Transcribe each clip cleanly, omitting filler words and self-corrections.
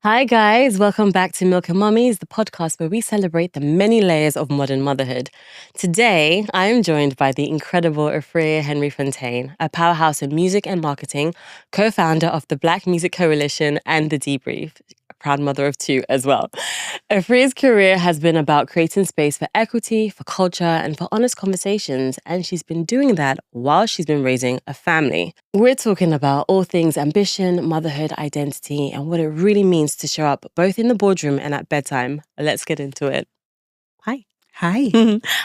Hi guys, welcome back to Milk and Mummies, the podcast where we celebrate the many layers of modern motherhood. Today, I am joined by the incredible Afryea Henry-Fontaine, a powerhouse in music and marketing, co-founder of the Black Music Coalition and The Debrief, a proud mother of two as well. Afryea's career has been about creating space for equity, for culture, and for honest conversations, and she's been doing that while she's been raising a family. We're talking about all things ambition, motherhood, identity, and what it really means to show up both in the boardroom and at bedtime. Let's get into it. Hi. Hi.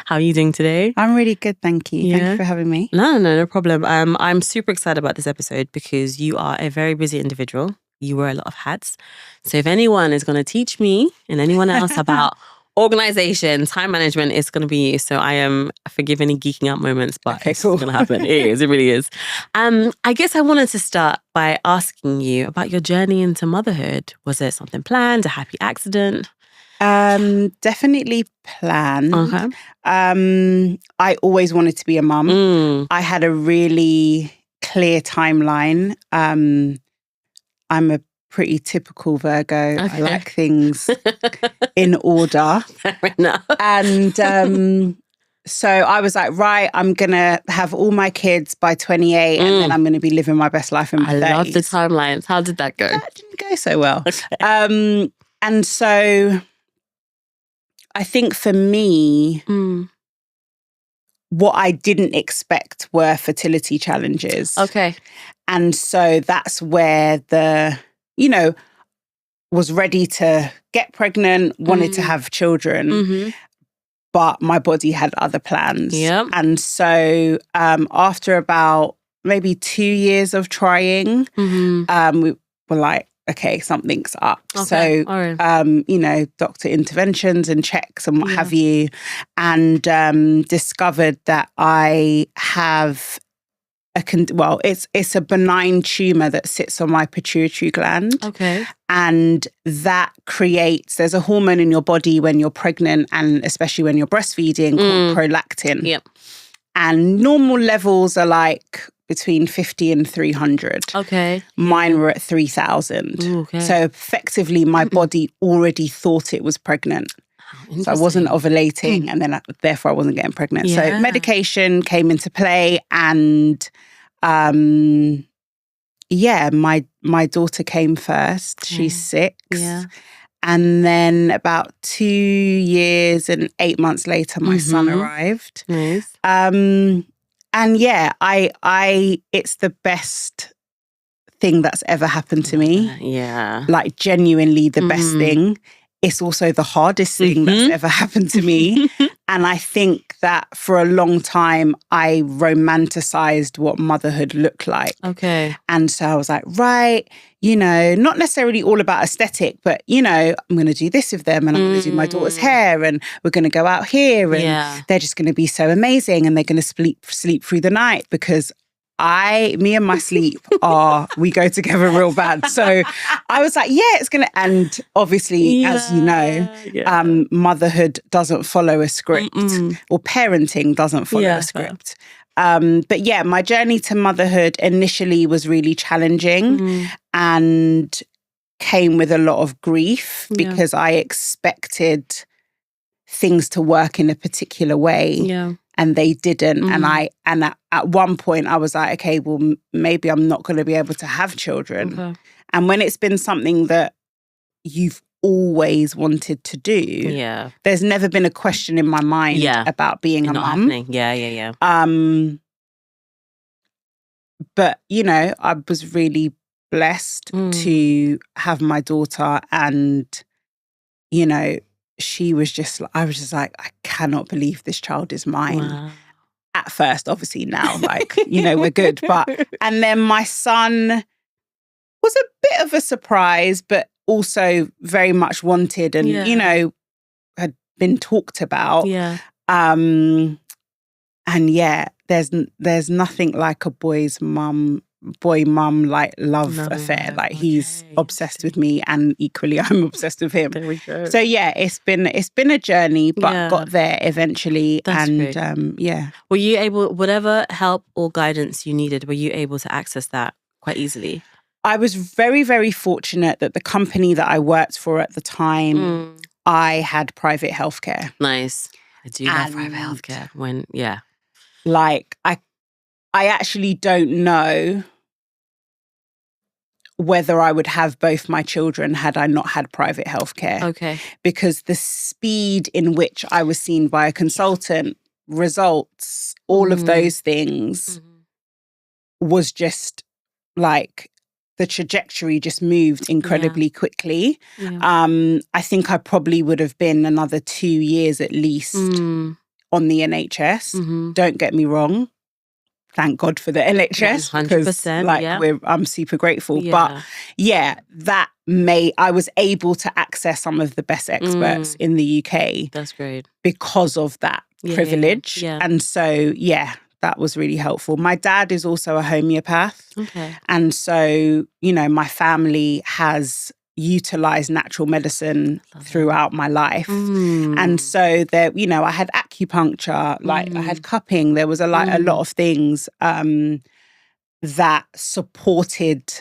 How are you doing today? I'm really good, thank you. Thank you for having me. No problem. I'm super excited about this episode because you are a very busy individual. You wear a lot of hats. So if anyone is going to teach me and anyone else about organization, time management, it's going to be you. So I am forgive any geeking out moments, but it's going to happen. It is. It really is. I guess I wanted to start by asking you about your journey into motherhood. Was it something planned, a happy accident? Definitely planned. Okay. I always wanted to be a mum. I had a really clear timeline. I'm a pretty typical Virgo. Okay. I like things in order. Fair enough. And so I was like, right, I'm going to have all my kids by 28 and then I'm going to be living my best life in my 30s. I love the timelines. How did that go? That didn't go so well. Okay. And so I think for me, what I didn't expect were fertility challenges. Okay. And so that's where was ready to get pregnant, wanted to have children, but my body had other plans. Yep. And so after about maybe 2 years of trying, we were like, okay, something's up. Okay. So, doctor interventions and checks and what have you, and discovered that I have it's a benign tumor that sits on my pituitary gland. Okay. And that there's a hormone in your body when you're pregnant and especially when you're breastfeeding called prolactin. Yep. And normal levels are like between 50 and 300. Okay. Mine were at 3,000. Okay. So effectively my body already thought it was pregnant. So I wasn't ovulating and then therefore I wasn't getting pregnant. Yeah. So medication came into play and my daughter came first. She's 6. Yeah. And then about 2 years and 8 months later, my son arrived. Nice. And it's the best thing that's ever happened to me. Yeah. Like genuinely the best thing. It's also the hardest thing that's ever happened to me. And I think that for a long time, I romanticized what motherhood looked like. Okay. And so I was like, right, not necessarily all about aesthetic, but, I'm going to do this with them and I'm going to do my daughter's hair and we're going to go out here and they're just going to be so amazing and they're going to sleep through the night because me and my sleep we go together real bad. So I was like, it's going to, and obviously, as you know, motherhood doesn't follow a script or parenting doesn't follow a script. But my journey to motherhood initially was really challenging and came with a lot of grief because I expected things to work in a particular way. Yeah. And they didn't. And at one point I was like, okay, well, maybe I'm not going to be able to have children. Okay. And when it's been something that you've always wanted to do, there's never been a question in my mind about being a mum. Yeah. But, I was really blessed to have my daughter and, I was just like, I cannot believe this child is mine. Wow. At first, obviously now, we're good. And then my son was a bit of a surprise, but also very much wanted and, had been talked about. Yeah. There's nothing like a boy mum like love affair. Like he's obsessed with me and equally I'm obsessed with him. There we go. So it's been a journey, but got there eventually. That's and great. Were you able, whatever help or guidance you needed, were you able to access that quite easily? I was very, very fortunate that the company that I worked for at the time, I had private healthcare. Nice. I do have private healthcare Like, I actually don't know whether I would have both my children had I not had private healthcare. Okay. Because the speed in which I was seen by a consultant, results, all of those things was just like the trajectory just moved incredibly quickly. Yeah. I think I probably would have been another 2 years at least on the NHS. Don't get me wrong. Thank God for the NHS 100%, because I'm super grateful. Yeah. But yeah, I was able to access some of the best experts in the UK. That's great. Because of that privilege. Yeah. And so, that was really helpful. My dad is also a homeopath. Okay. And so, my family has utilized natural medicine throughout my life. And so there, I had acupuncture, I had cupping. There was a lot of things that supported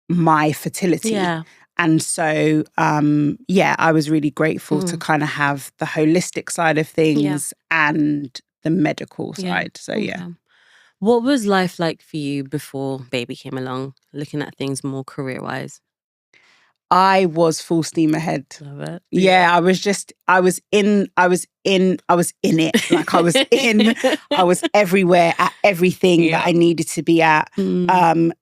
my fertility. Yeah. And so, I was really grateful to kind of have the holistic side of things and the medical side. So, What was life like for you before baby came along, looking at things more career-wise? I was full steam ahead. Love it. Yeah, I was in it. Like I was everywhere at everything that I needed to be at.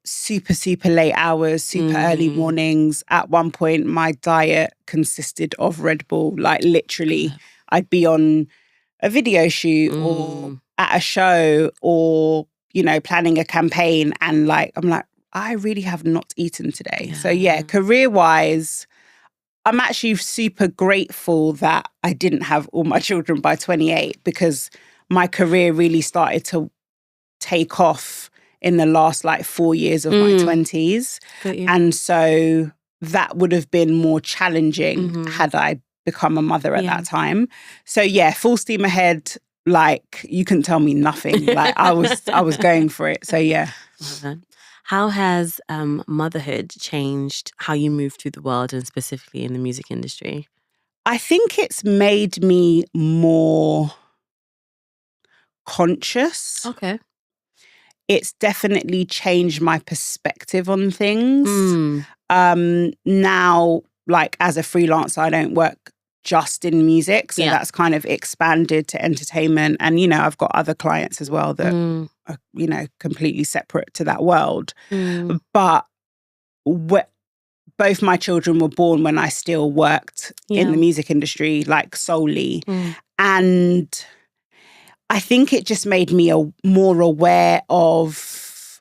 Super, super late hours, super early mornings. At one point, my diet consisted of Red Bull. Like literally, I'd be on a video shoot or at a show or, planning a campaign. And I'm like, I really have not eaten today. Yeah. So career-wise, I'm actually super grateful that I didn't have all my children by 28 because my career really started to take off in the last 4 years of my 20s. And so that would have been more challenging had I become a mother at that time. So full steam ahead. You couldn't tell me nothing. I was going for it. So How has motherhood changed how you move through the world and specifically in the music industry? I think it's made me more conscious. Okay. It's definitely changed my perspective on things. Now, as a freelancer, I don't work just in music. So that's kind of expanded to entertainment. And, I've got other clients as well that are, completely separate to that world. But both my children were born when I still worked in the music industry, solely. And I think it just made me more aware of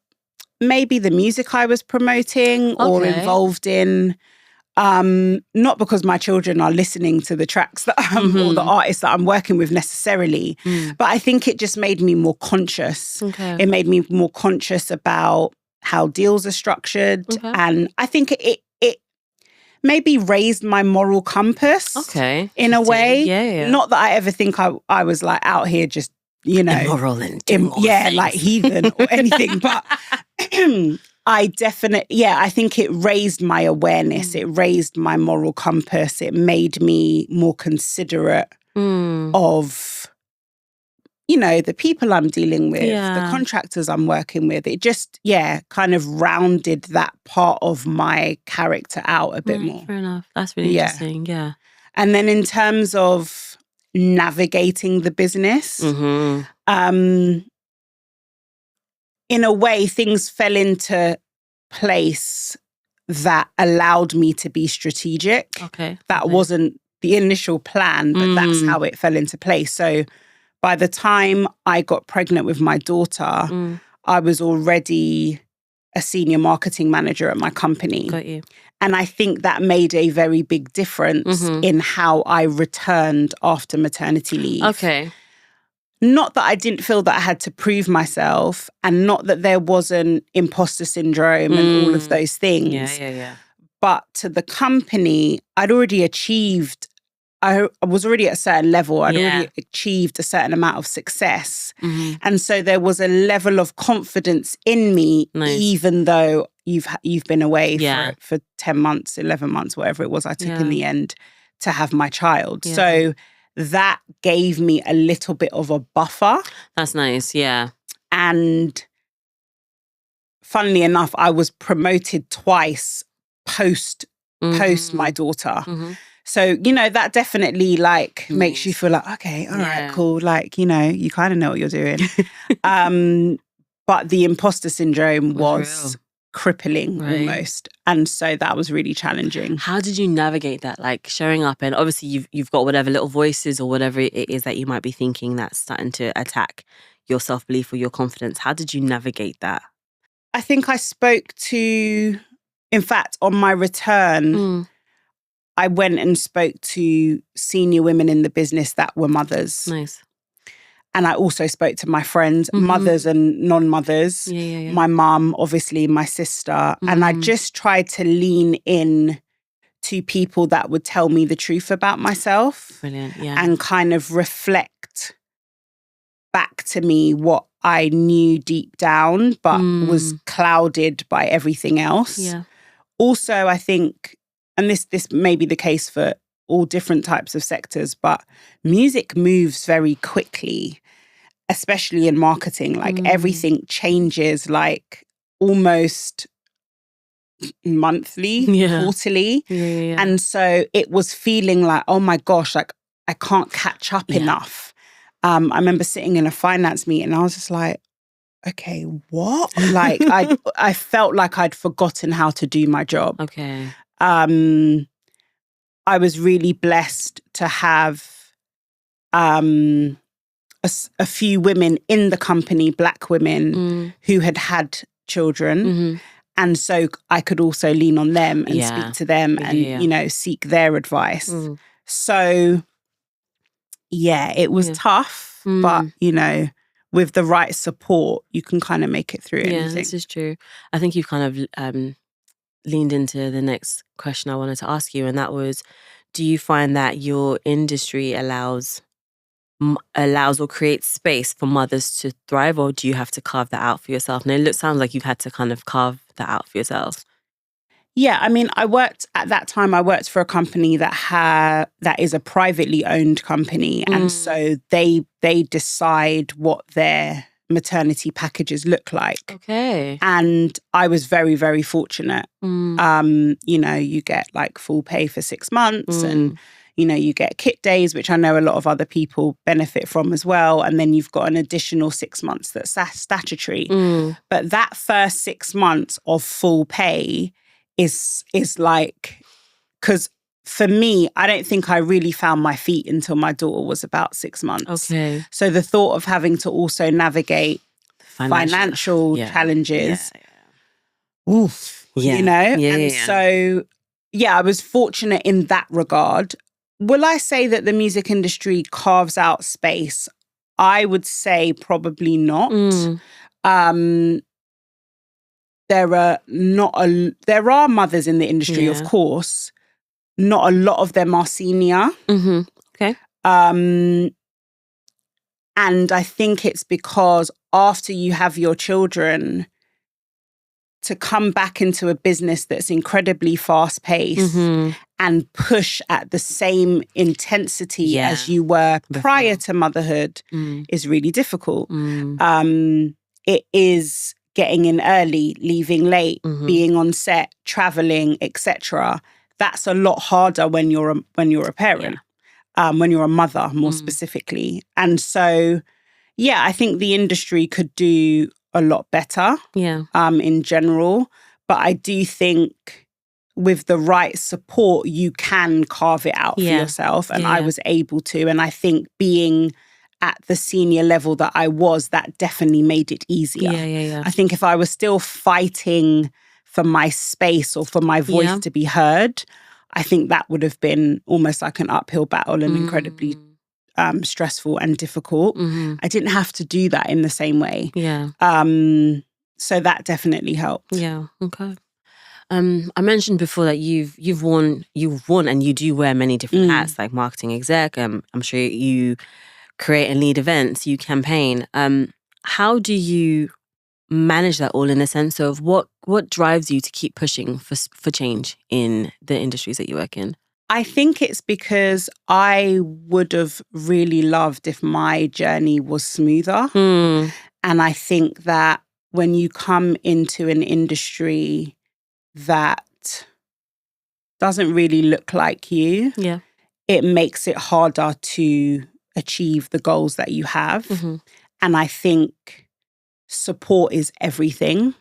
maybe the music I was promoting or involved in. Not because my children are listening to the tracks that or the artists that I'm working with necessarily, but I think it just made me more conscious. Okay. It made me more conscious about how deals are structured. Okay. And I think it maybe raised my moral compass in a way. Yeah. Not that I ever think I was out here just, immoral and heathen or anything, but I definitely, I think it raised my awareness. It raised my moral compass. It made me more considerate of, the people I'm dealing with, the contractors I'm working with. It just, kind of rounded that part of my character out a bit more. Fair enough. That's really interesting. Yeah. And then in terms of navigating the business, in a way, things fell into place that allowed me to be strategic. Okay. That wasn't the initial plan, but that's how it fell into place. So by the time I got pregnant with my daughter, I was already a senior marketing manager at my company. Got you. And I think that made a very big difference in how I returned after maternity leave. Okay. Not that I didn't feel that I had to prove myself and not that there wasn't imposter syndrome and all of those things. Yeah. But to the company, I'd already achieved, I was already at a certain level. I'd already achieved a certain amount of success. And so there was a level of confidence in me, even though you've been away for 10 months, 11 months, whatever it was I took in the end to have my child. Yeah. So that gave me a little bit of a buffer. That's nice, yeah. And funnily enough, I was promoted twice post my daughter. So, that definitely makes you feel like, okay, all right, cool. You kind of know what you're doing. But the imposter syndrome was crippling almost. And so that was really challenging. How did you navigate that? Showing up, and obviously you've got whatever little voices or whatever it is that you might be thinking that's starting to attack your self-belief or your confidence. How did you navigate that? I think I spoke to, in fact, on my return, I went and spoke to senior women in the business that were mothers. Nice. And I also spoke to my friends, mothers and non-mothers. Yeah. My mum, obviously, my sister. And I just tried to lean in to people that would tell me the truth about myself. Brilliant, yeah. And kind of reflect back to me what I knew deep down, but was clouded by everything else. Yeah. Also, I think, and this may be the case for all different types of sectors, but music moves very quickly, especially in marketing. Everything changes almost monthly, quarterly. Yeah. And so it was feeling like, oh my gosh, I can't catch up enough. I remember sitting in a finance meeting, I was just like, okay, what? I felt like I'd forgotten how to do my job. Okay. I was really blessed to have a few women in the company, Black women, who had children. And so I could also lean on them and speak to them and, seek their advice. So, it was tough, but, with the right support, you can kind of make it through anything. Yeah, this is true. I think you've kind of leaned into the next question I wanted to ask you, and that was, do you find that your industry allows or creates space for mothers to thrive, or do you have to carve that out for yourself? And it sounds like you've had to kind of carve that out for yourself. Yeah, I mean, I worked for a company that is a privately owned company, and so they decide what their maternity packages look like. Okay. And I was very, very fortunate. You get full pay for 6 months and, you get kit days, which I know a lot of other people benefit from as well. And then you've got an additional 6 months that's statutory. But that first 6 months of full pay is because for me, I don't think I really found my feet until my daughter was about 6 months. Okay. So the thought of having to also navigate financial challenges, oof, So, I was fortunate in that regard. Will I say that the music industry carves out space? I would say probably not. There are mothers in the industry, of course. Not a lot of them are senior. Okay. And I think it's because after you have your children, to come back into a business that's incredibly fast-paced and push at the same intensity as you were prior to motherhood is really difficult. It is getting in early, leaving late, being on set, traveling, etc. That's a lot harder when you're a parent, when you're a mother more specifically. And so, I think the industry could do a lot better in general. But I do think with the right support, you can carve it out for yourself. And I was able to. And I think being at the senior level that I was, that definitely made it easier. I think if I was still fighting for my space or for my voice to be heard, I think that would have been almost like an uphill battle and incredibly stressful and difficult. I didn't have to do that in the same way. So that definitely helped. Yeah. Okay. I mentioned before that you've worn and you do wear many different hats, like marketing exec. I'm sure you create and lead events, you campaign. How do you manage that all, in a sense of what drives you to keep pushing for change in the industries that you work in? I think it's because I would have really loved if my journey was smoother. And I think that when you come into an industry that doesn't really look like you, it makes it harder to achieve the goals that you have. And I think support is everything.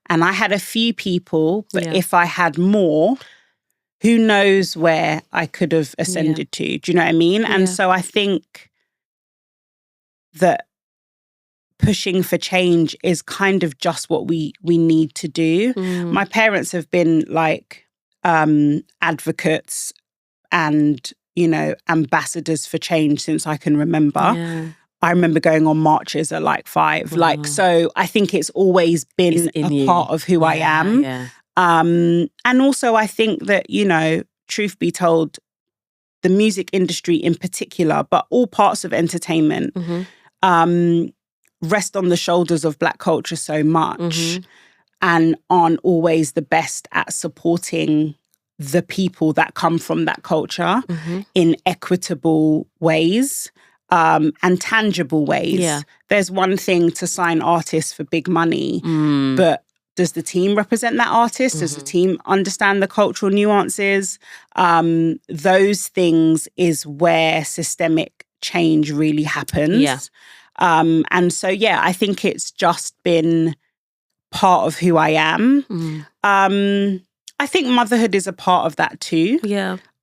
And I had a few people, but if I had more, who knows where I could have ascended to? Do you know what I mean? And so I think that pushing for change is kind of just what we need to do. My parents have been like advocates and, you know, ambassadors for change since I can remember. I remember going on marches at like 5. Like, so I think it's always been a part of who I am. And also I think that, you know, truth be told, the music industry in particular, but all parts of entertainment, rest on the shoulders of Black culture so much and aren't always the best at supporting the people that come from that culture in equitable ways and tangible ways. There's one thing to sign artists for big money, but does the team represent that artist? Does the team understand the cultural nuances? Those things is where systemic change really happens. And so, I think it's just been part of who I am. I think motherhood is a part of that too.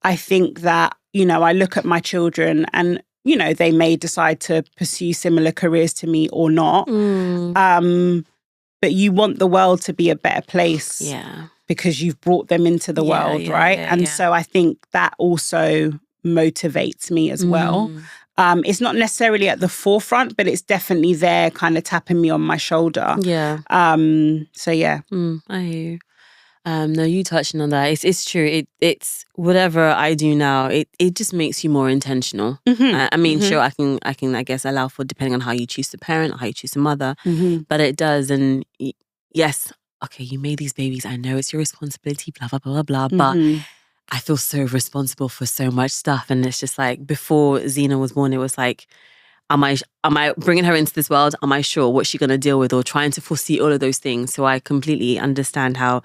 I think that, you know, I look at my children and, you know, they may decide to pursue similar careers to me or not. But you want the world to be a better place because you've brought them into the world, right? And so I think that also motivates me as well. It's not necessarily at the forefront, but it's definitely there kind of tapping me on my shoulder. I hear you. No, you touching on that. It's true. It's whatever I do now. It just makes you more intentional. I mean, sure, I can I guess allow for depending on how you choose to parent or how you choose to mother, but it does. And yes, okay, you made these babies. I know it's your responsibility. Blah blah blah blah. But I feel so responsible for so much stuff, and it's just like before Xena was born, it was like, am I bringing her into this world? Am I sure what's she gonna deal with, or trying to foresee all of those things? So I completely understand how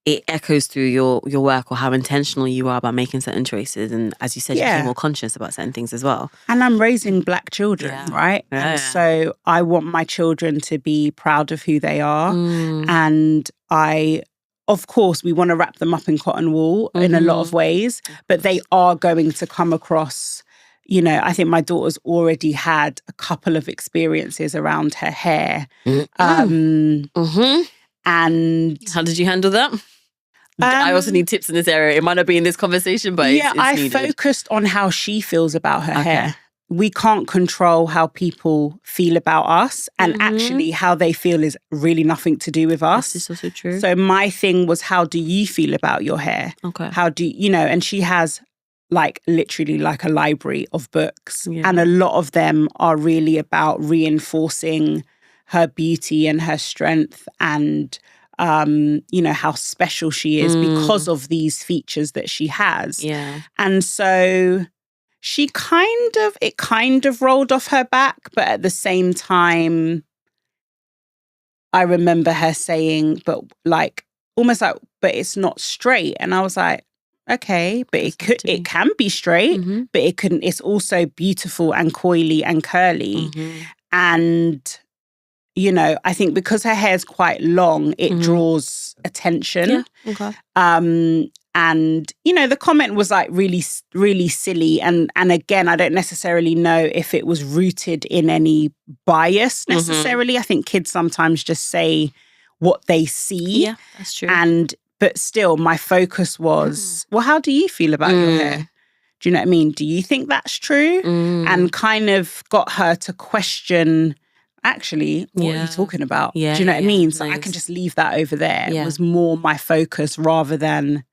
it echoes through your work, or how intentional you are about making certain choices. And as you said, you became more conscious about certain things as well. And I'm raising Black children, right? And so I want my children to be proud of who they are. And of course, we want to wrap them up in cotton wool in a lot of ways, but they are going to come across, you know, I think my daughter's already had a couple of experiences around her hair. And how did you handle that? I also need tips in this area. It might not be in this conversation, but it's needed. I focused on how she feels about her hair. We can't control how people feel about us, and actually how they feel is really nothing to do with us. This is also true. So my thing was, how do you feel about your hair? How do you know? And she has like literally like a library of books, and a lot of them are really about reinforcing her beauty and her strength and you know, how special she is because of these features that she has. And so she kind of rolled off her back, but at the same time, I remember her saying, but like, almost like, but it's not straight. And I was like, okay, but it can be straight, but it couldn't, it's also beautiful and coily and curly. And you know, I think because her hair's quite long, it draws attention. And, you know, the comment was like really, really silly. And again, I don't necessarily know if it was rooted in any bias necessarily. I think kids sometimes just say what they see. Yeah, that's true. But still, my focus was, well, how do you feel about your hair? Do you know what I mean? Do you think that's true? And kind of got her to question, actually, what are you talking about? Do you know what I mean? So I can just leave that over there. It was more my focus rather than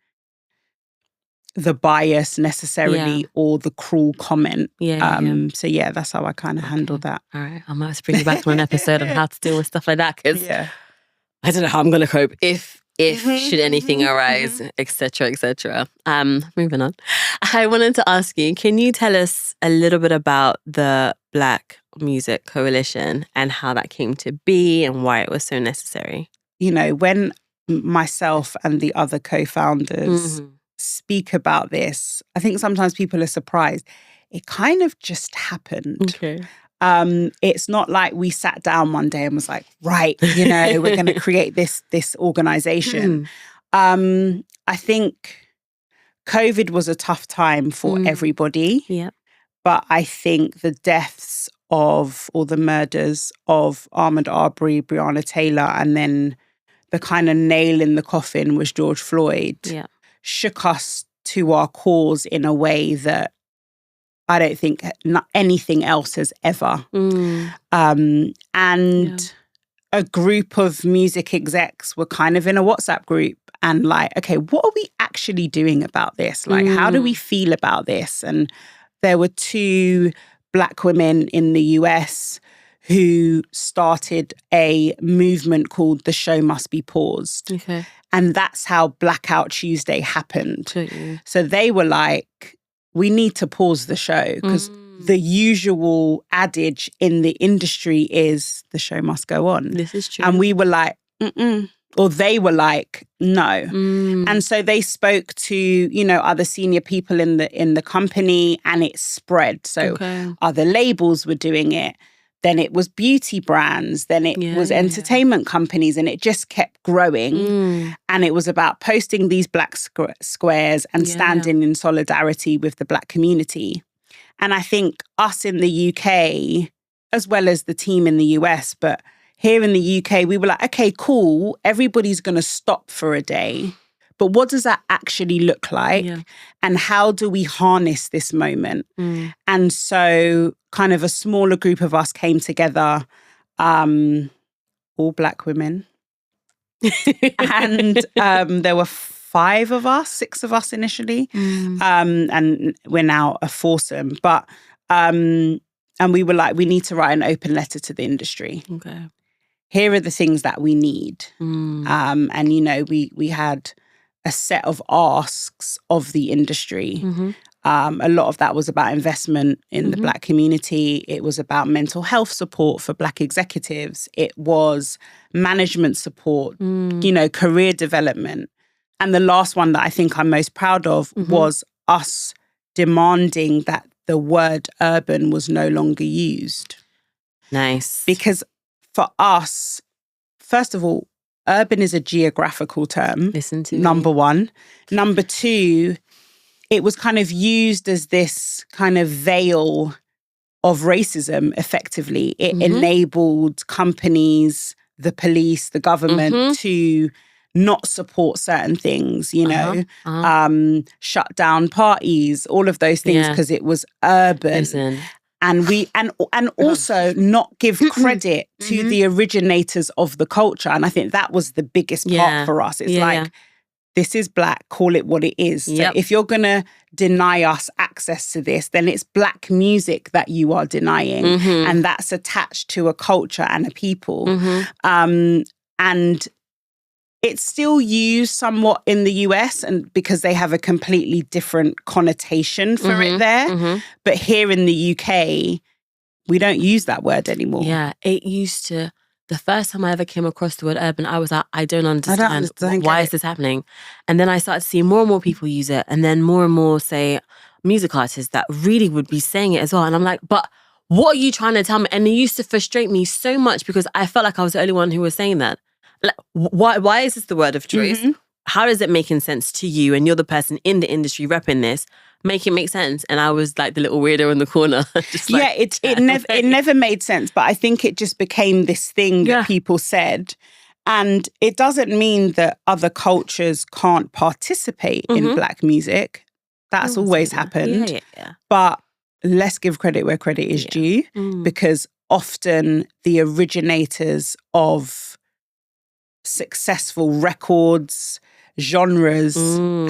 the bias necessarily or the cruel comment. So yeah, that's how I kind of handle that. All right, I might have to bring you back to an episode on how to deal with stuff like that, because I don't know how I'm going to cope if should anything arise, etc., etc. Moving on. I wanted to ask you, can you tell us a little bit about the Black Music Coalition and how that came to be and why it was so necessary? You know, when myself and the other co-founders speak about this, I think sometimes people are surprised. It kind of just happened. Okay. It's not like we sat down one day and was like, right, you know, we're going to create this organization. I think COVID was a tough time for everybody. Yeah. But I think the deaths of, or the murders of Ahmaud Arbery, Breonna Taylor, and then the kind of nail in the coffin was George Floyd, shook us to our cause in a way that I don't think anything else has ever. And a group of music execs were kind of in a WhatsApp group and like, okay, what are we actually doing about this? Like, how do we feel about this? And there were 2 Black women in the US who started a movement called The Show Must Be Paused. Okay. And that's how Blackout Tuesday happened. So they were like, we need to pause the show because the usual adage in the industry is the show must go on. This is true. And we were like, or they were like, no. And so they spoke to, you know, other senior people in the company, and it spread. So other labels were doing it. Then it was beauty brands. Then it was entertainment companies, and it just kept growing. And it was about posting these Black squares and standing in solidarity with the Black community. And I think us in the UK, as well as the team in the US, but here in the UK, we were like, okay, cool. Everybody's going to stop for a day. But what does that actually look like? And how do we harness this moment? And so kind of a smaller group of us came together, all Black women. And there were 6 of us initially. And we're now a foursome. But, and we were like, we need to write an open letter to the industry. Okay. Here are the things that we need. And, you know, we had a set of asks of the industry. A lot of that was about investment in the Black community. It was about mental health support for Black executives. It was management support, you know, career development. And the last one that I think I'm most proud of was us demanding that the word urban was no longer used. Nice. Because for us, first of all, urban is a geographical term. Listen to number one. Number 2, it was kind of used as this kind of veil of racism, effectively. It enabled companies, the police, the government to not support certain things, you know, shut down parties, all of those things, because it was urban. Listen. And we and also not give credit to the originators of the culture. And I think that was the biggest part for us. It's this is Black, call it what it is. So if you're going to deny us access to this, then it's Black music that you are denying. And that's attached to a culture and a people. And it's still used somewhat in the US, and because they have a completely different connotation for it there. But here in the UK, we don't use that word anymore. Yeah, it used to. The first time I ever came across the word urban, I was like, I don't understand. Why is this happening? And then I started seeing more and more people use it. And then more and more, say, music artists that really would be saying it as well. And I'm like, but what are you trying to tell me? And it used to frustrate me so much because I felt like I was the only one who was saying that. Like, why is this the word of choice? How is it making sense to you? And you're the person in the industry repping this. Make it make sense. And I was like the little weirdo in the corner. Just like, it never made sense. But I think it just became this thing that people said. And it doesn't mean that other cultures can't participate in Black music. That's always happened. But let's give credit where credit is due. Because often the originators of successful records, genres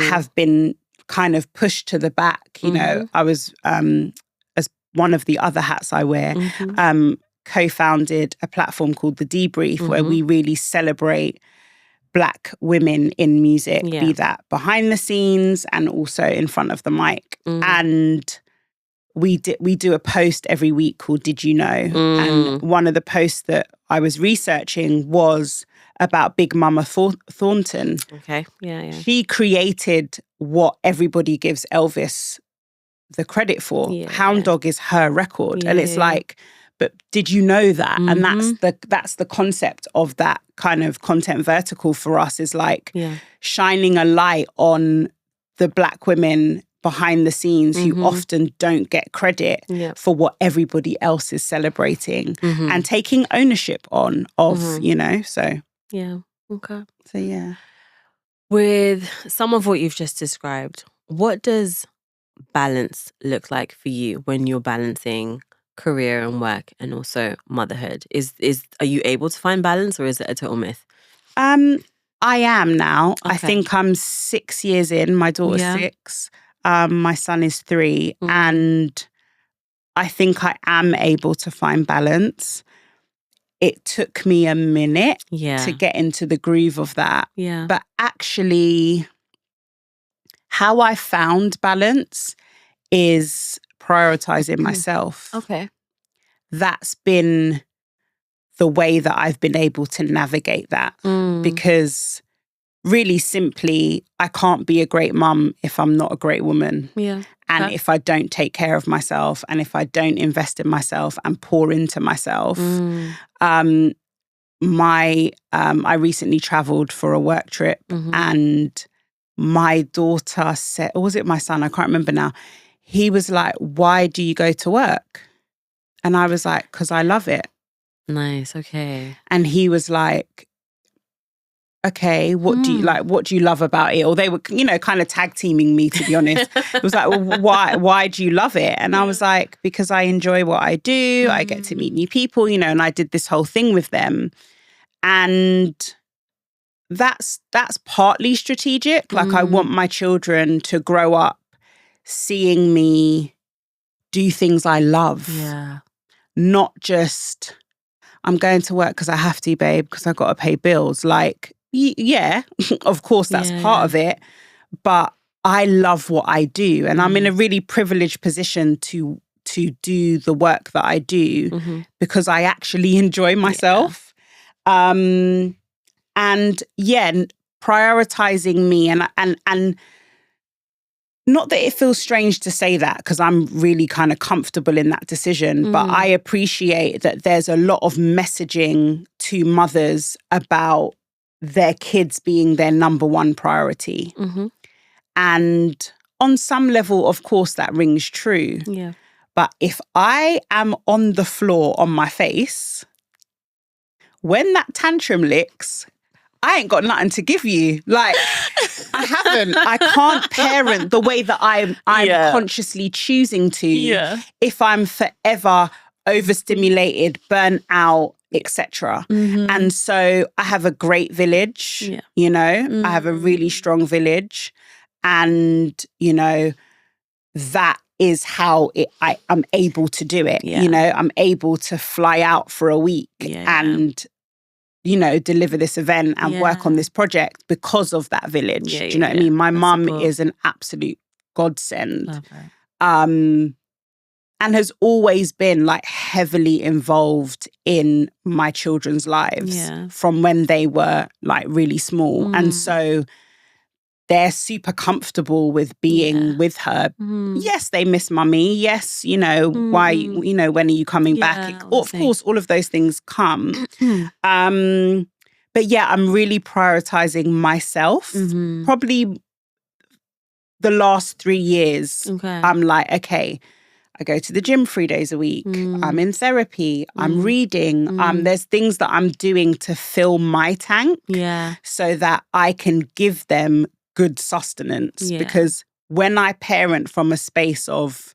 have been kind of pushed to the back. You know, I was, as one of the other hats I wear, co-founded a platform called The Debrief, where we really celebrate Black women in music, be that behind the scenes and also in front of the mic. And we do a post every week called Did You Know? And one of the posts that I was researching was about Big Mama Thornton. Okay, yeah. She created what everybody gives Elvis the credit for. Hound Dog is her record. And it's like, but did you know that? And that's the concept of that kind of content vertical for us, is like shining a light on the Black women behind the scenes who often don't get credit for what everybody else is celebrating and taking ownership of, you know, so. Yeah, okay. So, yeah. With some of what you've just described, what does balance look like for you when you're balancing career and work and also motherhood? Are you able to find balance, or is it a total myth? I am now. Okay. I think I'm 6 years in. My daughter's 6. My son is 3. And I think I am able to find balance. It took me a minute to get into the groove of that. Yeah. But actually, how I found balance is prioritizing myself. Okay. That's been the way that I've been able to navigate that. Because really simply, I can't be a great mum if I'm not a great woman. Yeah. And if I don't take care of myself, and if I don't invest in myself and pour into myself. I recently traveled for a work trip, and my daughter said, or was it my son? I can't remember now. He was like, "Why do you go to work?" And I was like, "'Cause I love it." Nice, okay. And he was like, "Okay, what do you like? What do you love about it?" Or they were, you know, kind of tag teaming me, to be honest. It was like, "Well, why do you love it?" And I was like, "Because I enjoy what I do. I get to meet new people, you know." And I did this whole thing with them, and that's partly strategic. Like, I want my children to grow up seeing me do things I love, not just I'm going to work because I have to, babe, because I got to pay bills. Like, yeah, of course, that's part of it. But I love what I do. And I'm in a really privileged position to do the work that I do because I actually enjoy myself. And prioritizing me and not that it feels strange to say that, because I'm really kind of comfortable in that decision, but I appreciate that there's a lot of messaging to mothers about their kids being their number one priority. And on some level, of course, that rings true. Yeah. But if I am on the floor on my face, when that tantrum licks, I ain't got nothing to give you. Like, I haven't. I can't parent the way that I'm consciously choosing to if I'm forever overstimulated, burnt out, etc. And so I have a great village, you know, I have a really strong village. And, you know, that is how I'm able to do it. You know, I'm able to fly out for a week and you know, deliver this event and work on this project because of that village. Do you know what I mean? My mum is an absolute godsend. And has always been like heavily involved in my children's lives from when they were like really small. And so they're super comfortable with being with her. Yes, they miss mummy. Yes, you know, why, you know, when are you coming back? Of course, all of those things come. But yeah, I'm really prioritizing myself. Probably the last 3 years, I'm like, okay, I go to the gym 3 days a week. I'm in therapy. I'm reading. There's things that I'm doing to fill my tank so that I can give them good sustenance. Because when I parent from a space of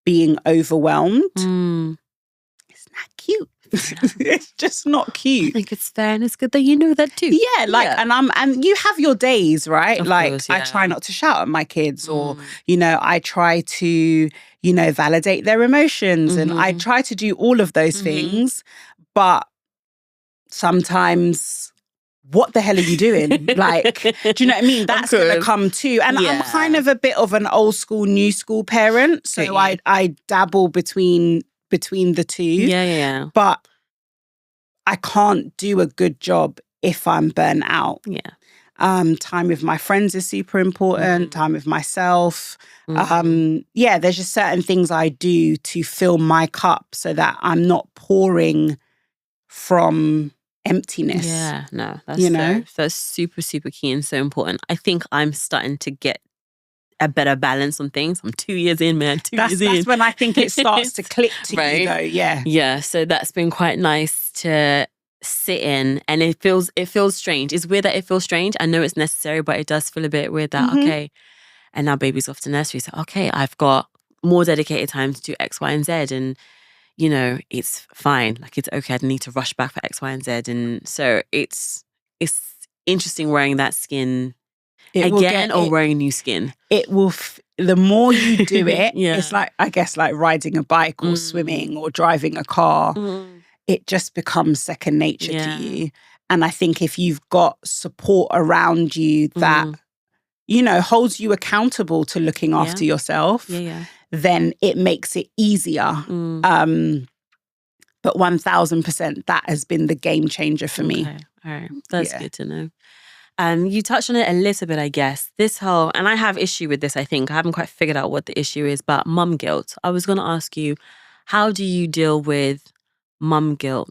being overwhelmed, it's not cute. It's just not I cute. think it's fair and it's good that you know that too. Yeah, like, and you have your days, right? Of like, course, I yeah. try not to shout at my kids, or, I try to, validate their emotions, and I try to do all of those things. But sometimes, what the hell are you doing? Like, do you know what I mean? That's going to come too. And I'm kind of a bit of an old school, new school parent. So I dabble between the two. Yeah. But I can't do a good job if I'm burnt out. Yeah. Time with my friends is super important. Time with myself. There's just certain things I do to fill my cup so that I'm not pouring from emptiness. Yeah, no, that's super, super key and so important. I think I'm starting to get a better balance on things. I'm 2 years in, man. That's when I think it starts to click to you, though. Yeah. Yeah. So that's been quite nice to sit in, and it feels strange. It's weird that it feels strange. I know it's necessary, but it does feel a bit weird that okay, and now baby's off to nursery. So okay, I've got more dedicated time to do X, Y, and Z, and it's fine. Like, it's okay. I don't need to rush back for X, Y, and Z, and so it's interesting wearing that skin. Or wearing new skin. It will, the more you do it, it's like, I guess, like riding a bike or swimming or driving a car. It just becomes second nature to you. And I think if you've got support around you that, holds you accountable to looking after yourself, then it makes it easier. But 1000%, that has been the game changer for me. All right. That's good to know. You touched on it a little bit, I guess. This whole, and I have issue with this, I think. I haven't quite figured out what the issue is, but mum guilt. I was going to ask you, how do you deal with mum guilt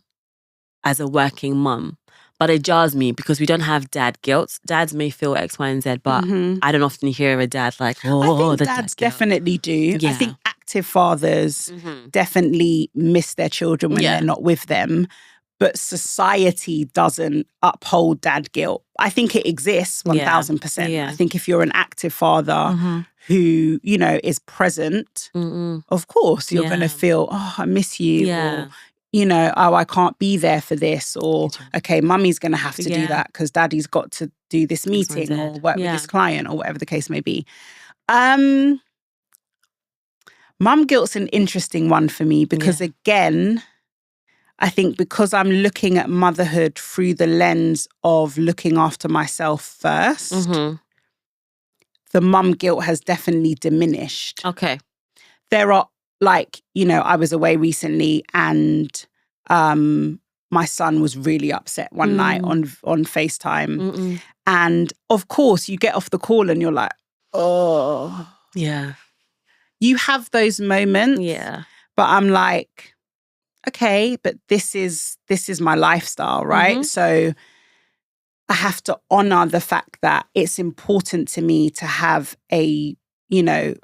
as a working mum? But it jars me because we don't have dad guilt. Dads may feel X, Y, and Z, but I don't often hear a dad like, I think dads definitely do. Yeah. I think active fathers definitely miss their children when they're not with them. But society doesn't uphold dad guilt. I think it exists 1000%. I think if you're an active father who, is present, of course, you're going to feel, oh, I miss you. Or, oh, I can't be there for this. Or, okay, mummy's going to have to do that because daddy's got to do this meeting or work with this client or whatever the case may be. Mum guilt's an interesting one for me because, again, I think because I'm looking at motherhood through the lens of looking after myself first, the mum guilt has definitely diminished. Okay. There are, like, I was away recently and my son was really upset one night on FaceTime. And of course, you get off the call and you're like, oh. Yeah. You have those moments. Yeah. But I'm like, okay, but this is my lifestyle, right? So I have to honor the fact that it's important to me to have a,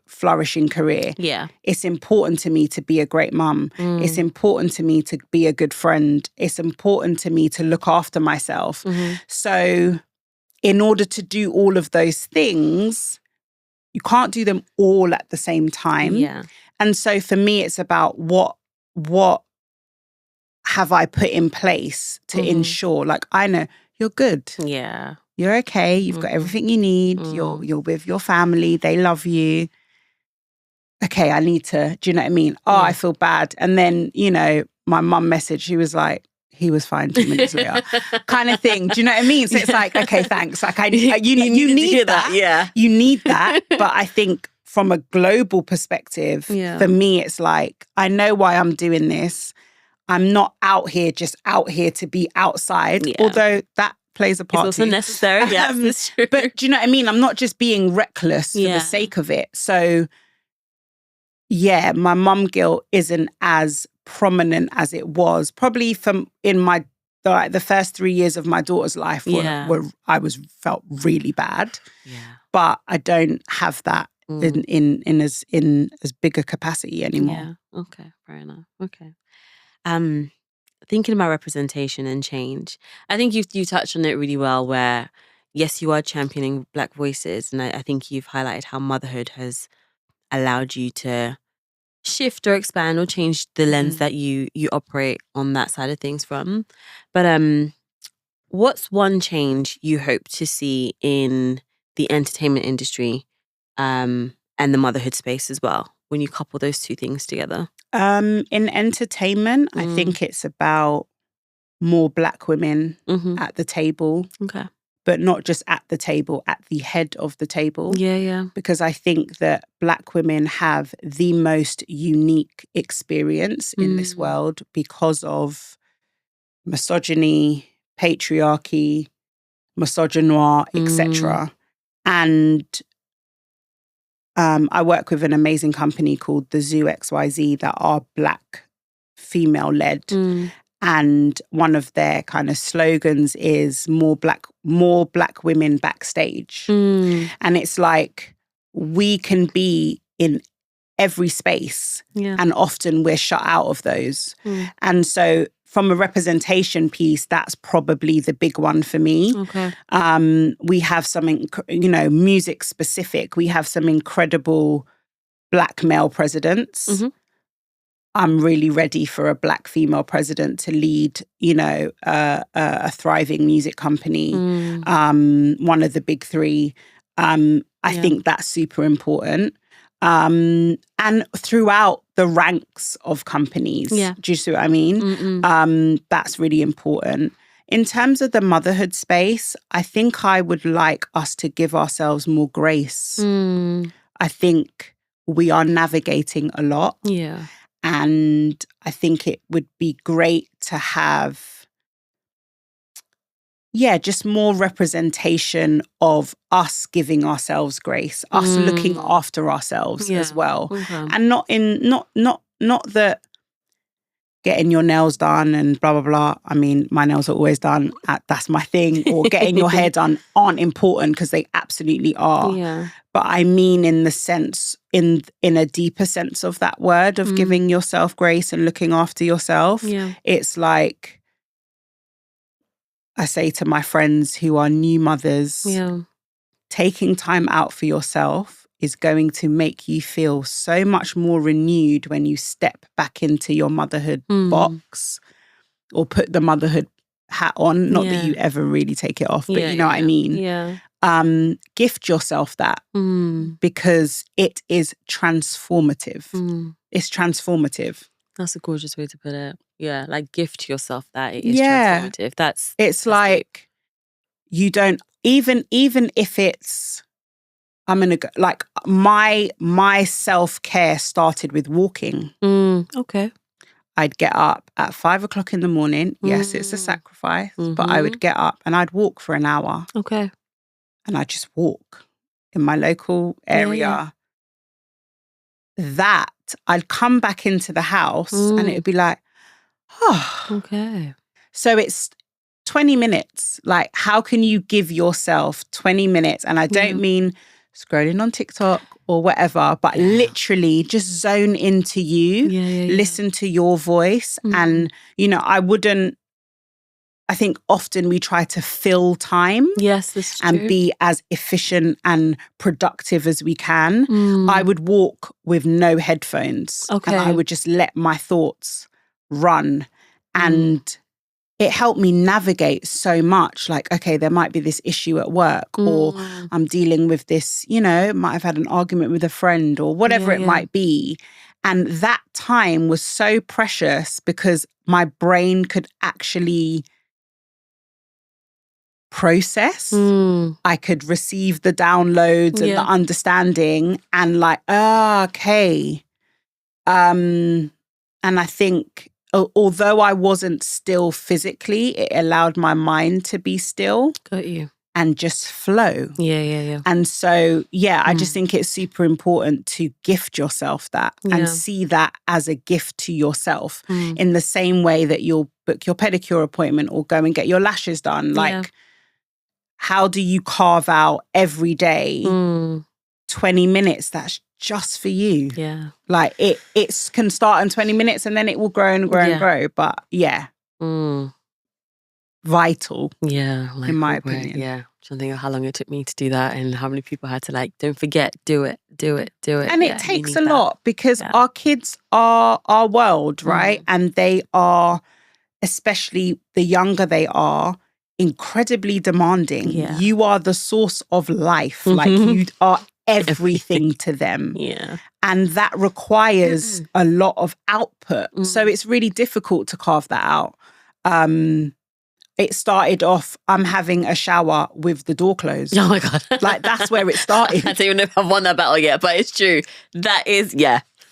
flourishing career. Yeah. It's important to me to be a great mum. It's important to me to be a good friend. It's important to me to look after myself. So in order to do all of those things, you can't do them all at the same time. Yeah. And so for me, it's about what have I put in place to ensure, like, I know you're good. Yeah. You're okay. You've got everything you need. You're with your family. They love you. Okay, I need to, do you know what I mean? Oh, I feel bad. And then, my mum messaged, she was like, he was fine 2 minutes later, kind of thing. Do you know what I mean? So it's like, okay, thanks. Like, you need that. Yeah. You need that. But I think from a global perspective, for me, it's like, I know why I'm doing this. I'm not out here to be outside, although that plays a part. It's also necessary. Yeah, that's true. But do you know what I mean? I'm not just being reckless for the sake of it. So, yeah, my mum guilt isn't as prominent as it was. Probably in my the first 3 years of my daughter's life, where I felt really bad. Yeah, but I don't have that in as big a capacity anymore. Yeah. Okay. Fair enough. Okay. Thinking about representation and change, I think you touched on it really well where, yes, you are championing Black voices. And I think you've highlighted how motherhood has allowed you to shift or expand or change the lens that you operate on that side of things from. But what's one change you hope to see in the entertainment industry and the motherhood space as well, when you couple those two things together? In entertainment, I think it's about more Black women at the table. Okay. But not just at the table, at the head of the table. Yeah. Because I think that Black women have the most unique experience in this world because of misogyny, patriarchy, misogynoir, etc. And I work with an amazing company called the Zoo XYZ that are Black female-led. And one of their kind of slogans is more black women backstage. And it's like, we can be in every space and often we're shut out of those. And so from a representation piece, that's probably the big one for me. Okay. We have some, music specific. We have some incredible Black male presidents. I'm really ready for a Black female president to lead, a thriving music company, one of the big three. I think that's super important. And throughout the ranks of companies, do you see what I mean? That's really important. In terms of the motherhood space, I think I would like us to give ourselves more grace. I think we are navigating a lot. Yeah. And I think it would be great to have, just more representation of us giving ourselves grace, us looking after ourselves as well. And not that getting your nails done and blah, blah, blah. I mean, my nails are always done. That's my thing. Or getting your hair done aren't important, because they absolutely are. Yeah. But I mean in the sense, in a deeper sense of that word, of giving yourself grace and looking after yourself. Yeah. It's like, I say to my friends who are new mothers, taking time out for yourself is going to make you feel so much more renewed when you step back into your motherhood box or put the motherhood hat on. Not that you ever really take it off, but you know what I mean? Yeah. Gift yourself that because it is transformative. It's transformative. That's a gorgeous way to put it. Yeah, like gift yourself that. It is transformative. That's like deep. You don't even if it's, I'm gonna go, like my self-care started with walking. Okay. I'd get up at 5 o'clock in the morning. Yes, it's a sacrifice, but I would get up and I'd walk for an hour. Okay. And I'd just walk in my local area. That I'd come back into the house and it'd be like, oh. Okay. So it's 20 minutes. Like, how can you give yourself 20 minutes? And I don't mean scrolling on TikTok or whatever, but literally just zone into you, listen to your voice. And, I think often we try to fill time. Yes, this is true. And be as efficient and productive as we can. I would walk with no headphones. Okay. And I would just let my thoughts run. And it helped me navigate so much. Like, okay, there might be this issue at work, or I'm dealing with this, might have had an argument with a friend or whatever it might be. And that time was so precious because my brain could actually process. I could receive the downloads and the understanding and like, okay. And I think although I wasn't still physically, it allowed my mind to be still. Got you. And just flow. Yeah. And so, I just think it's super important to gift yourself that and see that as a gift to yourself in the same way that you'll book your pedicure appointment or go and get your lashes done. Like, how do you carve out every day 20 minutes that's just for you? Yeah. Like, it can start in 20 minutes and then it will grow and grow and grow. But vital. Yeah. Like in my opinion. Yeah. trying to think of how long it took me to do that and how many people had to like, don't forget, do it. And it takes a lot because our kids are our world, right? And they are, especially the younger they are, incredibly demanding. Yeah. You are the source of life. Like you are everything to them. Yeah. And that requires a lot of output. So it's really difficult to carve that out. It started off, I'm having a shower with the door closed. Oh my God. Like, that's where it started. I don't even know if I've won that battle yet, but it's true. That is,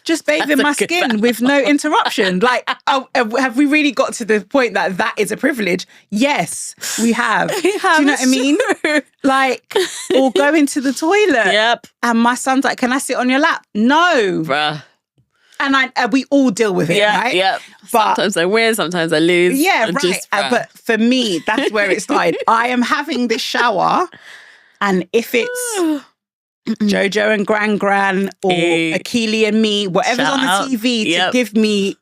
just bathing my skin with no interruption. Like, have we really got to the point that is a privilege? Yes, we have. Do you know what I mean? Like, or going to the toilet. Yep. And my son's like, can I sit on your lap? No. Bruh. And we all deal with it, right? Yeah. But sometimes I win, sometimes I lose. Yeah, right. But for me, that's where it started. I am having this shower, and if it's Jojo and Gran or Akili and me, whatever's on the TV to give me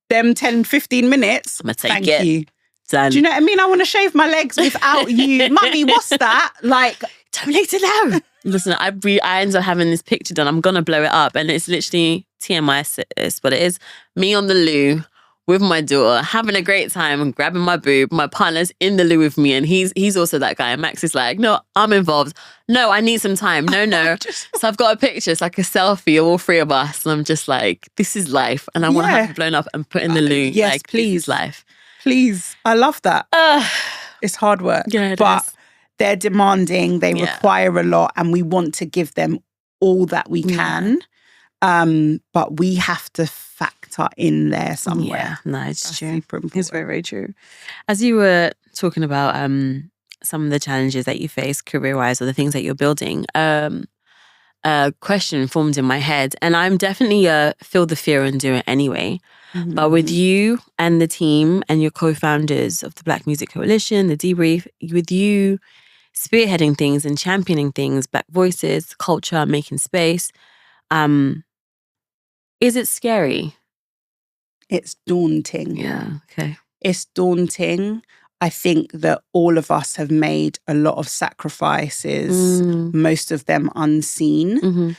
them 10, 15 minutes, I'm gonna take thank it. you. Done. Do you know what I mean? I want to shave my legs without you. Mummy, what's that? Like, don't need to know. Listen, I ended up having this picture done. I'm going to blow it up. And it's literally TMI, it's what it is. Me on the loo with my daughter, having a great time and grabbing my boob. My partner's in the loo with me and he's also that guy. And Max is like, no, I'm involved. No, I need some time. No. So I've got a picture. It's like a selfie of all three of us. And I'm just like, this is life. And I want to have it blown up and put in the loo. Yes, like, please. This is life. Please. I love that. It's hard work. Yeah, but they're demanding. They require a lot. And we want to give them all that we can. But we have to factor in there somewhere. Yeah, no, it's true. Super important. It's very, very true. As you were talking about some of the challenges that you face career-wise or the things that you're building, a question formed in my head. And I'm definitely feel the fear and do it anyway. Mm-hmm. But with you and the team and your co-founders of the Black Music Coalition, the Debrief, with you spearheading things and championing things, Black voices, culture, making space, is it scary? It's daunting. Yeah, okay. It's daunting. I think that all of us have made a lot of sacrifices, most of them unseen,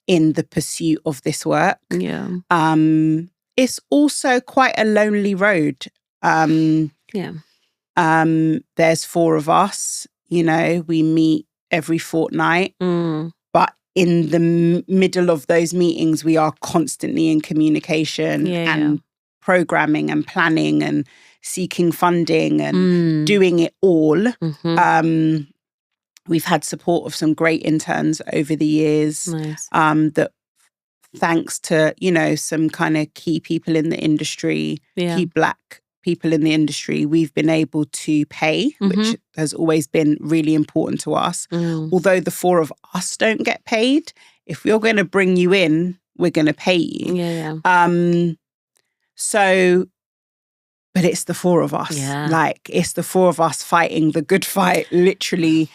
in the pursuit of this work. Yeah. It's also quite a lonely road. There's four of us, we meet every fortnight, but in the middle of those meetings, we are constantly in communication and programming and planning and seeking funding and doing it all. We've had support of some great interns over the years. Nice. That thanks to, some kind of key people in the industry, key Black people in the industry, we've been able to pay, which has always been really important to us. Although the four of us don't get paid, if we're going to bring you in, we're going to pay you. But it's the four of us. Like, it's the four of us fighting the good fight literally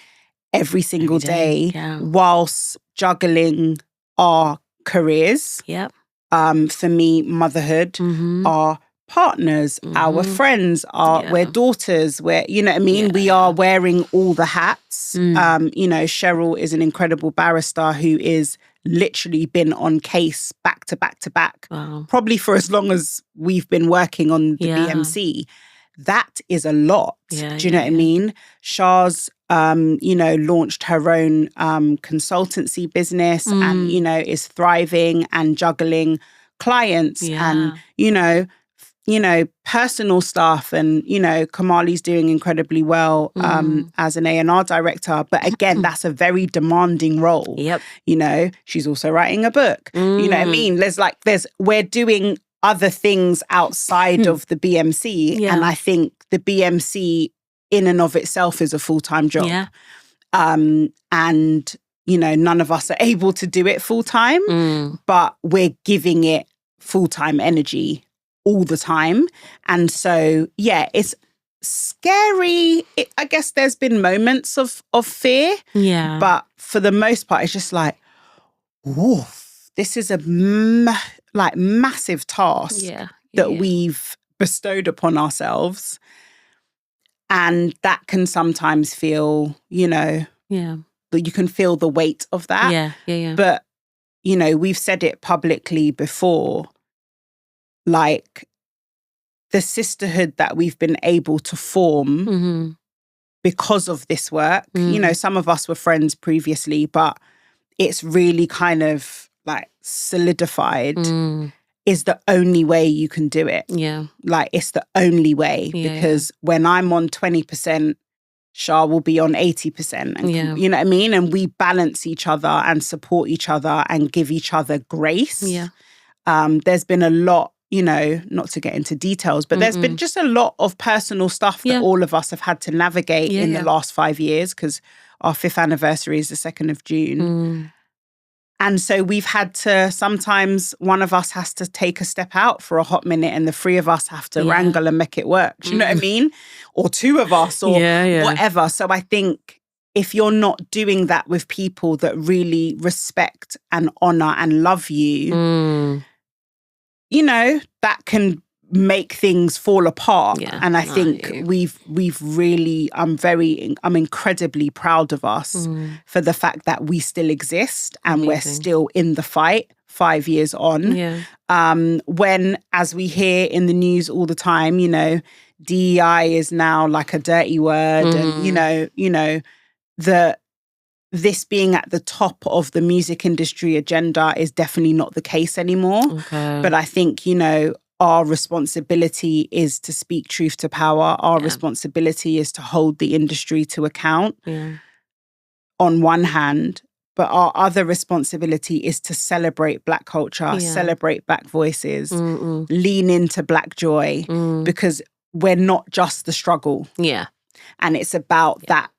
every single day whilst juggling our careers. For me, motherhood, our partners, our friends, we're daughters, we are wearing all the hats. Cheryl is an incredible barrister who is literally been on case back to back to back, probably for as long as we've been working on the BMC. That is a lot. Do you know what I mean? Shah's, launched her own consultancy business and, is thriving and juggling clients and, personal stuff. And, Kamali's doing incredibly well as an A&R director. But again, that's a very demanding role. She's also writing a book. You know what I mean? We're doing other things outside of the BMC. And I think the BMC in and of itself is a full-time job. And, none of us are able to do it full-time, but we're giving it full-time energy all the time. And so, it's scary. I guess there's been moments of fear. But for the most part, it's just like, woof, this is a massive task that we've bestowed upon ourselves. And that can sometimes feel, that you can feel the weight of that. Yeah. But, we've said it publicly before, like the sisterhood that we've been able to form because of this work. Some of us were friends previously, but it's really kind of like solidified is the only way you can do it. Yeah. Like it's the only way because when I'm on 20%, Shah will be on 80%. And, you know what I mean? And we balance each other and support each other and give each other grace. Yeah. There's been a lot, not to get into details, but there's been just a lot of personal stuff that all of us have had to navigate in the last 5 years because our 5th anniversary is the 2nd of June. And so we've had to, sometimes one of us has to take a step out for a hot minute and the 3 of us have to wrangle and make it work. Do you know what I mean? Or 2 of us or whatever. So I think if you're not doing that with people that really respect and honor and love you, that can make things fall apart. Yeah, and I think we've really, I'm incredibly proud of us for the fact that we still exist and we're still in the fight 5 years on. When, as we hear in the news all the time, DEI is now like a dirty word and this being at the top of the music industry agenda is definitely not the case anymore. But I think, our responsibility is to speak truth to power. Our responsibility is to hold the industry to account on one hand. But our other responsibility is to celebrate Black culture, celebrate Black voices, lean into Black joy because we're not just the struggle. And it's about that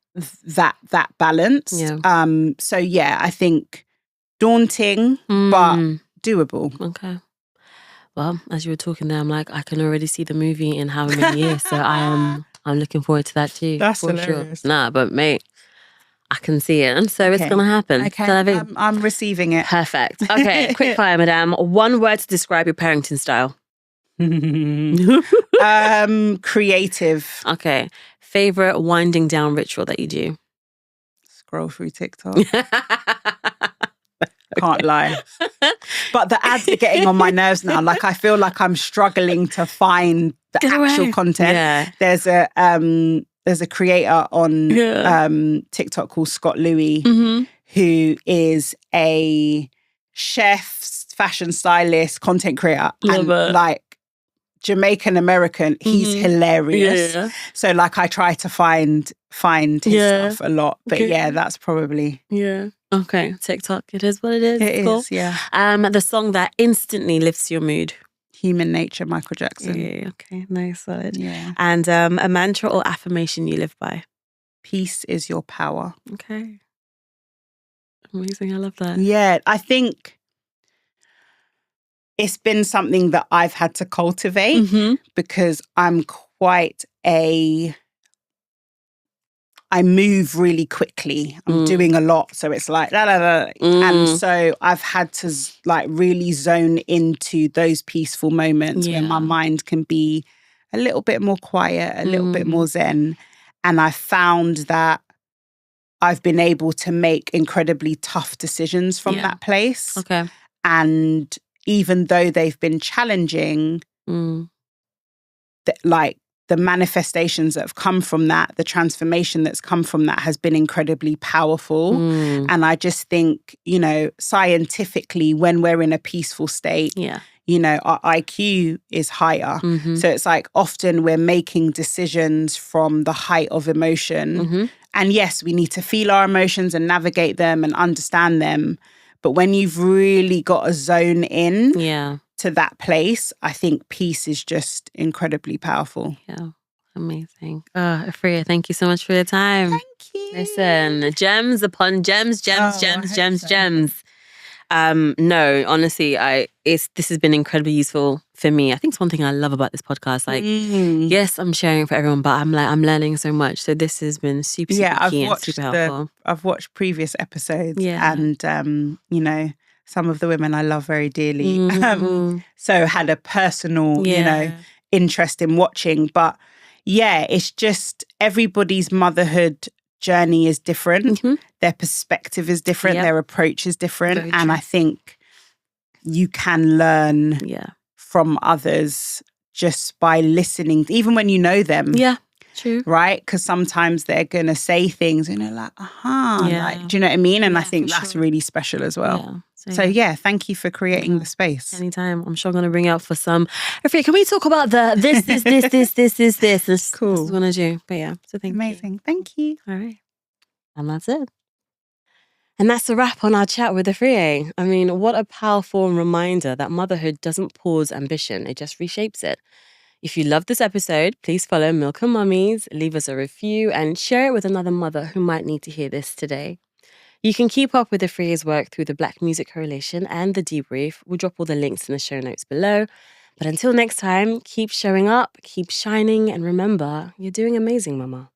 balance. So I think daunting, but doable. Okay. Well, as you were talking there, I'm like, I can already see the movie in how many years. So I'm looking forward to that too. That's for hilarious. Sure. Nah, but mate, I can see it. And so it's going to happen. Okay, I'm receiving it. Perfect. Okay, quick fire, madame. One word to describe your parenting style. Creative. Okay. Favorite winding down ritual that you do? Scroll through TikTok. Can't lie. But the ads are getting on my nerves now. Like I feel like I'm struggling to find the actual content. There's a creator on TikTok called Scott Louis who is a chef, fashion stylist, content creator. Love it. Like Jamaican American, he's hilarious. So like I try to find his stuff a lot. But that's probably okay, TikTok. It is what it is. It cool. is, yeah. The song that instantly lifts your mood. Human Nature, Michael Jackson. Yeah, okay, nice, solid. Yeah. And a mantra or affirmation you live by. Peace is your power. Okay. Amazing, I love that. Yeah, I think it's been something that I've had to cultivate because I'm quite I move really quickly. I'm doing a lot. So it's like, And so I've had to like really zone into those peaceful moments where my mind can be a little bit more quiet, a little bit more zen. And I found that I've been able to make incredibly tough decisions from that place. Okay. And even though they've been challenging, like the manifestations that have come from that, the transformation that's come from that has been incredibly powerful. And I just think, scientifically, when we're in a peaceful state, our IQ is higher. So it's like often we're making decisions from the height of emotion. And yes, we need to feel our emotions and navigate them and understand them. But when you've really got to zone in to that place, I think peace is just incredibly powerful. Yeah, amazing. Afryea, thank you so much for your time. Thank you. Listen, gems upon gems. No, honestly, this has been incredibly useful for me. I think it's one thing I love about this podcast. Like, yes, I'm sharing for everyone, but I'm learning so much. So this has been super key and super helpful. I've watched previous episodes, and some of the women I love very dearly. So had a personal, interest in watching. But it's just everybody's motherhood journey is different. Mm-hmm. Their perspective is different. Yep. Their approach is different. Very And true. I think you can learn from others just by listening, even when you know them. Yeah, true. Right? Because sometimes they're going to say things and you're like, like, do you know what I mean? And I think that's really special as well. Yeah. So thank you for creating the space. Anytime. I'm sure I'm going to bring out for some. Afryea, can we talk about the this? This cool. This is what I do. But yeah, so thank you. Amazing. Thank you. All right. And that's it. And that's a wrap on our chat with Afryea. I mean, what a powerful reminder that motherhood doesn't pause ambition, it just reshapes it. If you love this episode, please follow Milk and Mummies, leave us a review, and share it with another mother who might need to hear this today. You can keep up with Afryea's work through the Black Music Coalition and The Debrief. We'll drop all the links in the show notes below. But until next time, keep showing up, keep shining, and remember, you're doing amazing, Mama.